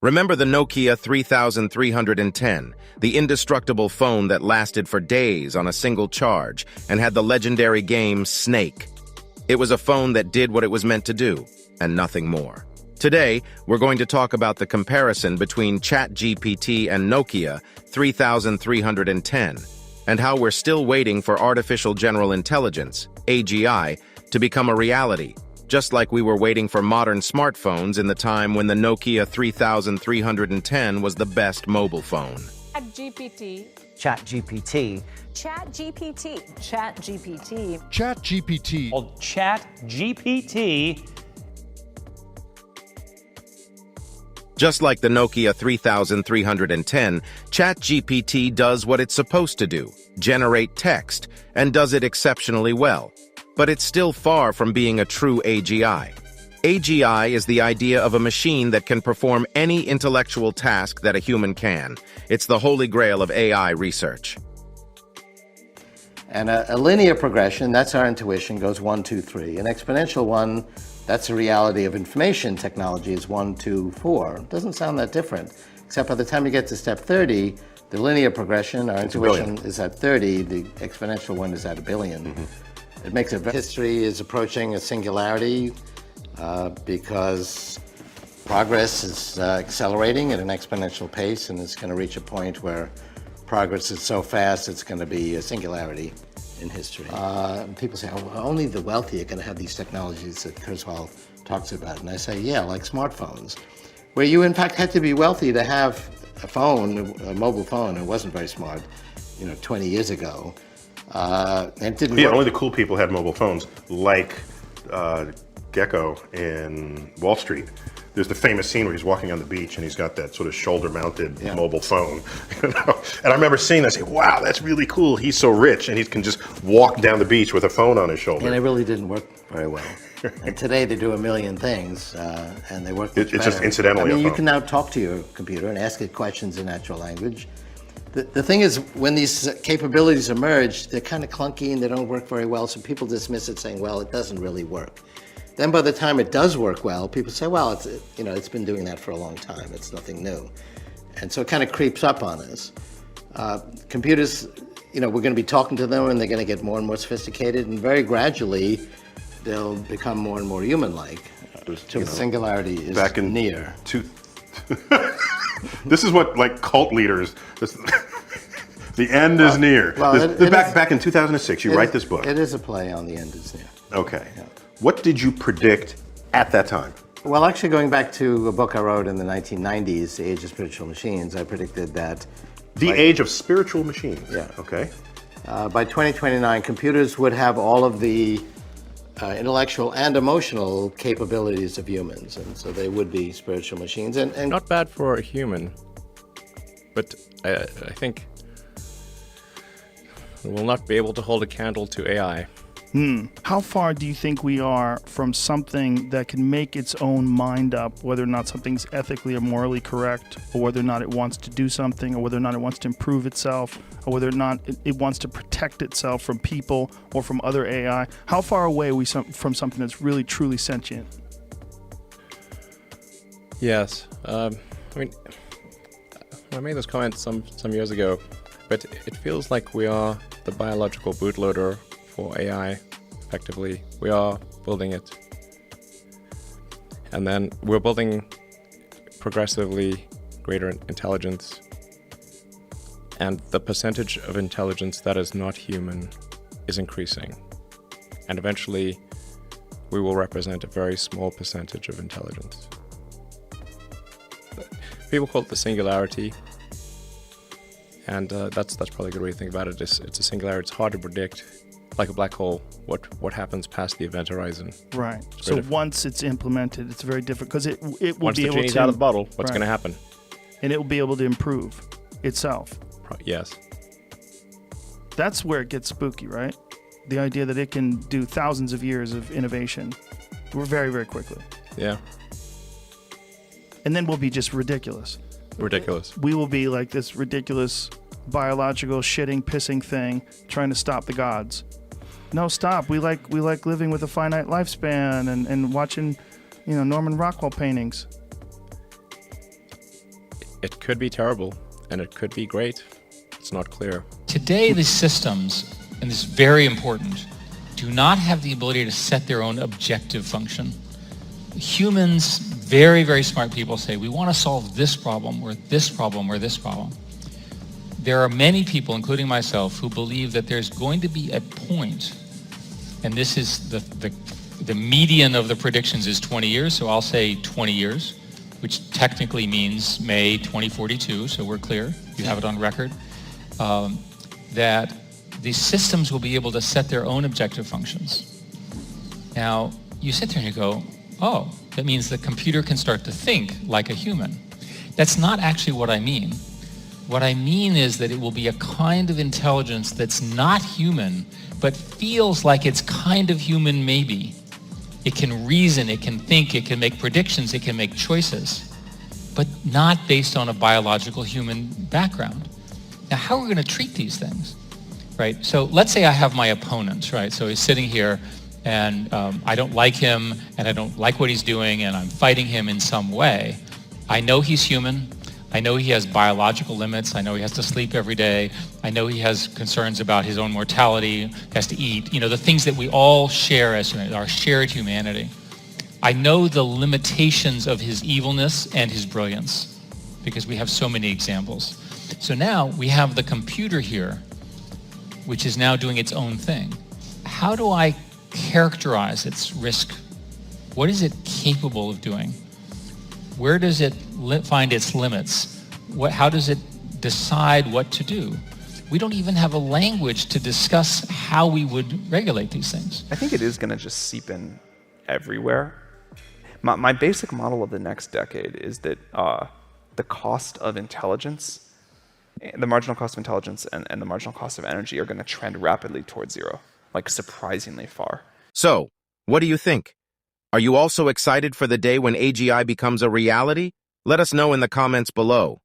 Remember the Nokia 3310, the indestructible phone that lasted for days on a single charge and had the legendary game Snake? It was a phone that did what it was meant to do, and nothing more. Today, we're going to talk about the comparison between ChatGPT and Nokia 3310, and how we're still waiting for artificial general intelligence, AGI, to become a reality, just like we were waiting for modern smartphones in the time when the Nokia 3310 was the best mobile phone. ChatGPT. ChatGPT. ChatGPT. ChatGPT. ChatGPT. Called ChatGPT. Just like the Nokia 3310, ChatGPT does what it's supposed to do, generate text, and does it exceptionally well. But it's still far from being a true AGI. AGI is the idea of a machine that can perform any intellectual task that a human can. It's the holy grail of AI research. And a linear progression, that's our intuition, goes 1, 2, 3. An exponential one, that's the reality of information technology, is 1, 2, 4. It doesn't sound that different, except by the time you get to step 30, the linear progression, our intuition, is at 30, the exponential one is at 1 billion. It makes it, history is approaching a singularity because progress is accelerating at an exponential pace, and it's going to reach a point where progress is so fast it's going to be a singularity in history. People say, oh, only the wealthy are going to have these technologies that Kurzweil talks about. And I say, yeah, like smartphones, where you in fact had to be wealthy to have a phone, a mobile phone. It wasn't very smart, 20 years ago. And it didn't work. Only the cool people had mobile phones, like Gecko in Wall Street. There's the famous scene where he's walking on the beach and he's got that sort of shoulder-mounted mobile phone. And I remember seeing that, and say, wow, that's really cool. He's so rich, and he can just walk down the beach with a phone on his shoulder. And it really didn't work very well. And today they do a million things, and they work much better. It's just incidentally a you phone. can now talk to your computer and ask it questions in natural language. The thing is, when these capabilities emerge, they're kind of clunky and they don't work very well, so people dismiss it saying, well, it doesn't really work. Then by the time it does work well, people say, well, it's been doing that for a long time. It's nothing new. And so it kind of creeps up on us. Computers, we're going to be talking to them and they're going to get more and more sophisticated, and very gradually they'll become more and more human-like. Singularity is near. This is what, cult leaders, the end is near. Well, back in 2006, you write this book. It is a play on the end is near. Okay. Yeah. What did you predict at that time? Well, actually, going back to a book I wrote in the 1990s, The Age of Spiritual Machines, I predicted that... The age of spiritual machines? Yeah. Okay. By 2029, computers would have all of the intellectual and emotional capabilities of humans, and so they would be spiritual machines. And not bad for a human, but I think we'll not be able to hold a candle to AI. How far do you think we are from something that can make its own mind up, whether or not something's ethically or morally correct, or whether or not it wants to do something, or whether or not it wants to improve itself, or whether or not it wants to protect itself from people or from other AI? How far away are we from something that's really, truly sentient? Yes. I made this comment some years ago, but it feels like we are the biological bootloader for AI, effectively. We are building it. And then we're building progressively greater intelligence. And the percentage of intelligence that is not human is increasing. And eventually, we will represent a very small percentage of intelligence. People call it the singularity. And that's probably a good way to think about it. It's a singularity. It's hard to predict. Like a black hole, what happens past the event horizon. Right. So once it's implemented, it's very different because it will Once be able to... Once the genie's out of the bottle, what's going to happen? And it will be able to improve itself. Yes. That's where it gets spooky, right? The idea that it can do thousands of years of innovation very, very quickly. Yeah. And then we'll be just ridiculous. Ridiculous. We will be like this ridiculous biological shitting, pissing thing trying to stop the gods. No, stop. We like living with a finite lifespan and watching, Norman Rockwell paintings. It could be terrible, and it could be great. It's not clear. Today, the systems, and this is very important, do not have the ability to set their own objective function. Humans, very, very smart people say, we want to solve this problem, or this problem, or this problem. There are many people, including myself, who believe that there's going to be a point, and this is the median of the predictions is 20 years, so I'll say 20 years, which technically means May 2042, so we're clear, you have it on record, that these systems will be able to set their own objective functions. Now, you sit there and you go, oh, that means the computer can start to think like a human. That's not actually what I mean. What I mean is that it will be a kind of intelligence that's not human, but feels like it's kind of human maybe. It can reason, it can think, it can make predictions, it can make choices, but not based on a biological human background. Now, how are we going to treat these things, right? So let's say I have my opponent, right? So he's sitting here and I don't like him and I don't like what he's doing and I'm fighting him in some way. I know he's human. I know he has biological limits. I know he has to sleep every day. I know he has concerns about his own mortality, has to eat, the things that we all share as humanity, our shared humanity. I know the limitations of his evilness and his brilliance because we have so many examples. So now we have the computer here, which is now doing its own thing. How do I characterize its risk? What is it capable of doing? Where does it find its limits? How does it decide what to do? We don't even have a language to discuss how we would regulate these things. I think it is going to just seep in everywhere. My basic model of the next decade is that the cost of intelligence, the marginal cost of intelligence and the marginal cost of energy are going to trend rapidly towards zero, like surprisingly far. So, what do you think? Are you also excited for the day when AGI becomes a reality? Let us know in the comments below.